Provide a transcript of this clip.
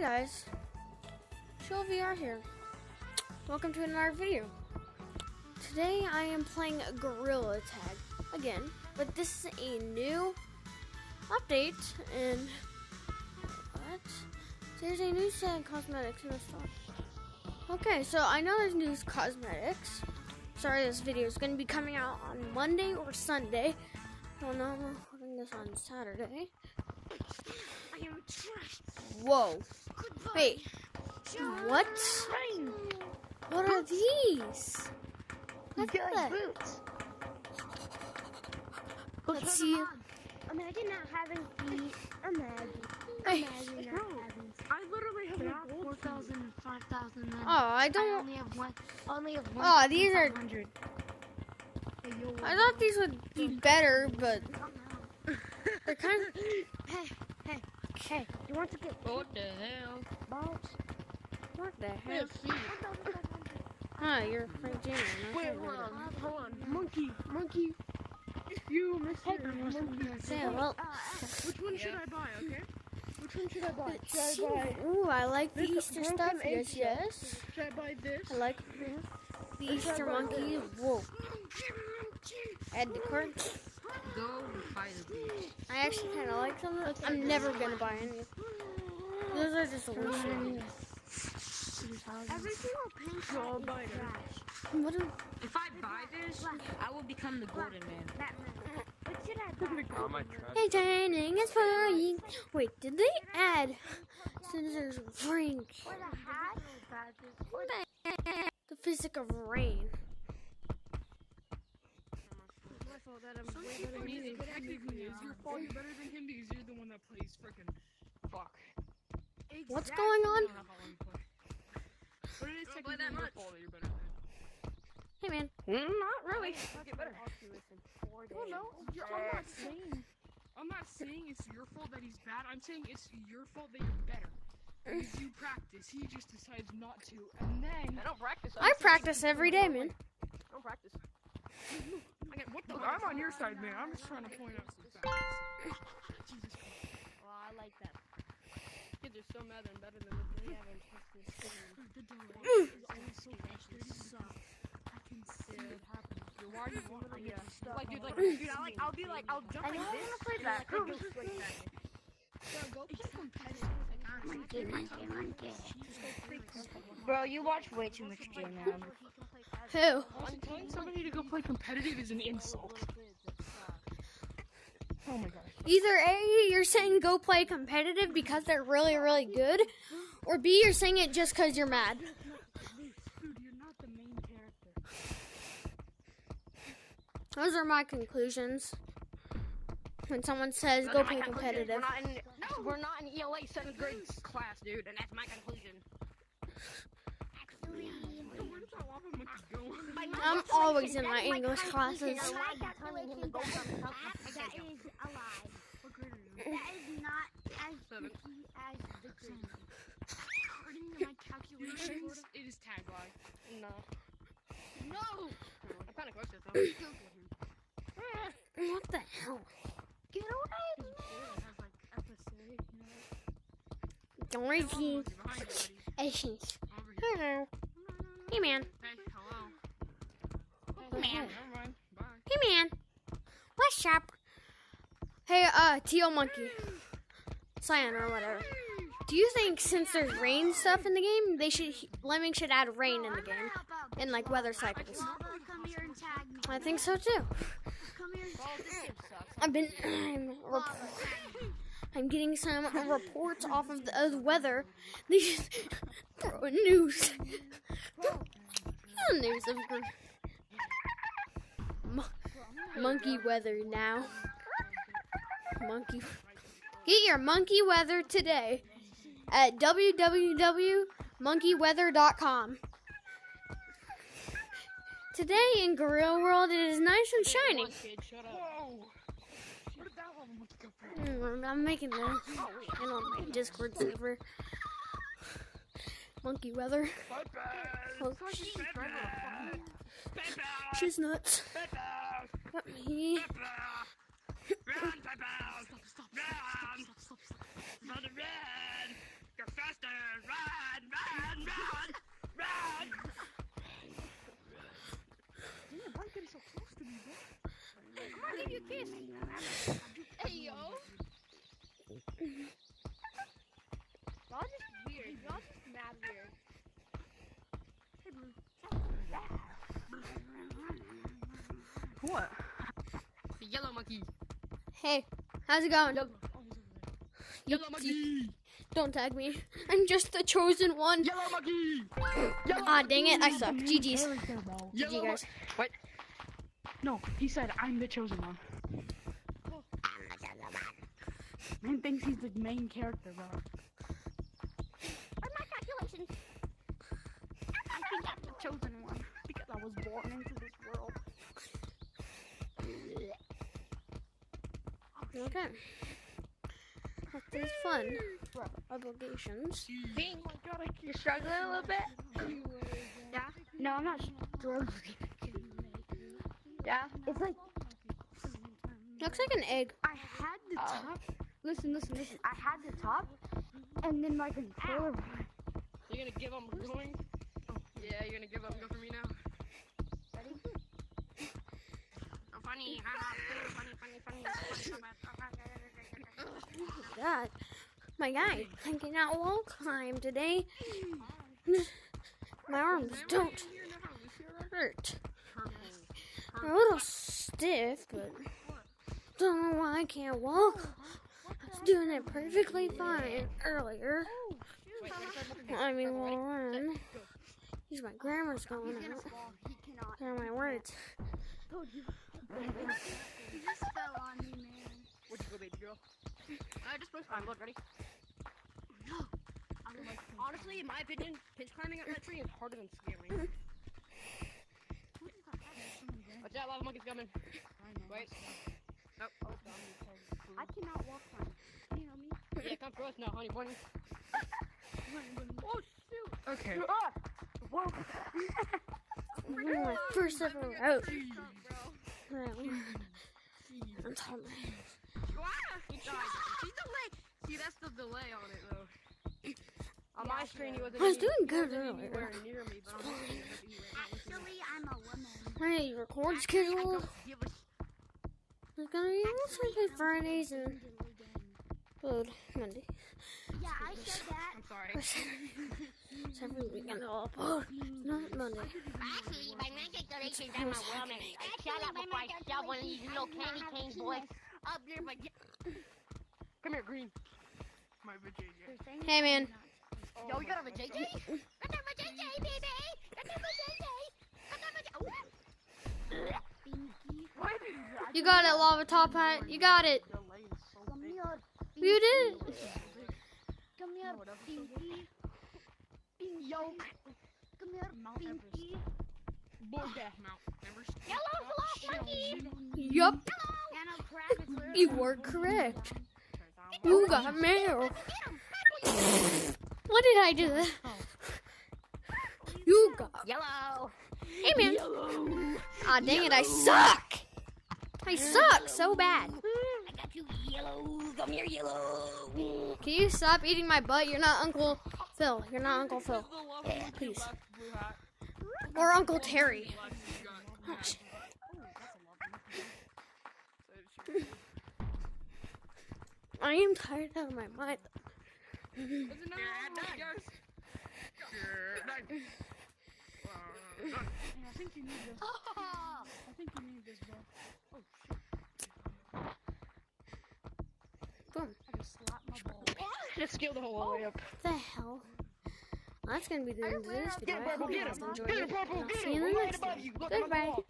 guys, Show VR here. Welcome to another video. Today I am playing Gorilla Tag again, but this is a new update and what? There's a new set of cosmetics in the store. Okay, so I know there's new cosmetics. Sorry, this video is going to be coming out on Monday or Sunday. Well, no, I'm recording this on Saturday. Whoa. Wait. What? What are these? Look at that. Boots. Let's see. Imagine not having feet. Imagine Hey. not having. I literally have like 4,000, 5,000. Oh, I I don't. only have one. Oh, these are. 100. I thought these would be better, but they're kind of. Hey, you want to get What the hell? balls? What the heck? Huh, you're Frank Jr. Wait, hold on. Monkey. You Mr. Monkey. Yeah, well, Which one should I buy, okay? Which one should I buy? Should I buy, ooh, I like the This Easter broken stuff. egg Yes. should I buy this? I like the Easter monkey. Whoa. Add the card. Go buy the beach. I actually kind of like them. I'm never gonna buy any. Those are just illusions. Every single pink So I'll is buy them. trash. What? If I buy this, I will become the golden man. Batman. What should I buy? Hey, Shining is for you. Wait, did they add scissors ring? Or the hat? The physics of rain. Technically, it's your fault. You're better than him because you're the one that plays frickin' fuck. What's going on? But it is technically your fault that you're better than Hey, man. Not really. Well, no, I'm not saying it's your fault that he's bad. I'm saying it's your fault that you're better. Because you practice. He just decides not to. And then... I don't practice. I practice every day, man. I don't practice. I'm on your side, man. I'm just trying to point out some facts. Jesus Christ. Well, I like that. Kids are so mad they're better than me. They haven't tested this. The delay is always so frustrating. I can see it happening. Why are you wanting to stop? Like, dude, I'll be like, I'll jump like I this. want to play that. Like, go straight back. Go play competitive. Bro, you watch way too much JNM. Who? Telling somebody to go play competitive is an insult. Oh my god. Either A, you're saying go play competitive because they're really, really good, or B, you're saying it just because you're mad. Dude, you're not the main character. Those are my conclusions. When someone says go play competitive. We're not in ELA 7th grade class, dude, and that's my conclusion. Where does that lava monkey go? I'm always in my English classes. That is a lie. What grade are you in? That is not as Seven. easy as the grade. According to my calculations, it is tag lag. No. No! I'm kind of close to it, though. What the hell? Get away! Dorothy. Behind you, buddy. Asians. Over here. Hello. Hey, man. Hey, hello. Man. Never mind. Bye. Hey, man. What's up? Hey, Teal Monkey. Cyan or whatever. Do you think since there's rain stuff in the game, Lemming should add rain in the game? In, like, weather cycles. Come here and tag me. I think so, too. Come here and I've been... I'm getting some reports off of the weather. These news. News of monkey weather now. Monkey. Get your monkey weather today at www.monkeyweather.com. Today in Gorilla World, it is nice and shiny. Whoa! Where did that lava monkey go from? I'm making the on my Discord server. Monkey weather. Oh, she's nuts. Let me. Run, Peppa! Run! Run! You're faster! What? The yellow monkey. Hey, how's it going? Yellow monkey. Don't tag me. I'm just the chosen one. Yellow monkey. Ah, dang it, I suck. GG's. GG, Yellow guys. What? No, he said I'm the chosen one. Man thinks he's the main character, bro. By my calculations. I think I'm the chosen one because I was born into this world. Okay. This is fun. Obligations. Bing. Oh my god, You're struggling a little bit? Yeah? No, I'm not struggling. Yeah? It's like, Looks like an egg. I had the top. Listen. I had the top, and then my controller. You're gonna give up going? Oh, yeah, you're gonna give up and go for me now? Ready? Oh, funny. Funny. God. My guy, I cannot wall climb today. My arms don't hurt. They're a little stiff, but don't know why I can't walk. I was doing it perfectly fine earlier. I mean, we'll run. Use my grammar's going out. He cannot. There are my words. You just fell on me, man. Where'd you go, baby girl? Just press time. Look, ready? Honestly, in my opinion, pitch climbing up that tree is harder than scaling. Watch out, lava monkey's coming. Wait. Oh, I cannot walk on. You know me? yeah, come for us now, honey bunny. Oh, shoot. Okay. Whoa. My first ever route. I'm telling you. He died. See delay. See, that's the delay on it, though. On my screen, he wasn't. I was doing he good wasn't earlier. anywhere near me, but I'm looking at you right Actually, I'm a woman. My record schedule now. Give us. is gonna be mostly Fridays and upload Monday. Yeah, I said that. I'm sorry. It's every weekend I'll upload, not Monday. Actually, by my calculations, I'm a woman. Shut up before I shove one of these little candy cane boys up there, but Come here, Green. My vajayjay. Hey, man. yo, you got a vajayjay? Got that vajayjay, baby! Got that vajayjay! Got that vajayjay! You got it, Lava Top Hat. You got it. Come here. You did it. Come here, Pinky. Yo. Come here, Pinky. Boy, death mount. Never Yellow monkey! Yup. Nano crab is literally. You were correct. You got mail. What did I do? You got. Yellow! Hey, man. Aw, dang it, I suck. I suck so bad. I got you, yellow! Come here, yellow! Can you stop eating my butt? You're not Uncle Phil. You're not Uncle Phil. Please. Or Uncle Terry. Oh, shit. I am tired out of my mind. There's another one, guys. And I think you need this. I think you need this, bro. Oh, shit. Boom. I just slapped my ball. Just scaled the whole way up. What the hell? That's gonna be the end of this video. Get him, I Purple, hope you get guys him! enjoyed Get him, it. Purple, And I'll get see you him! in the Right next above one. you! Look on the Goodbye. wall.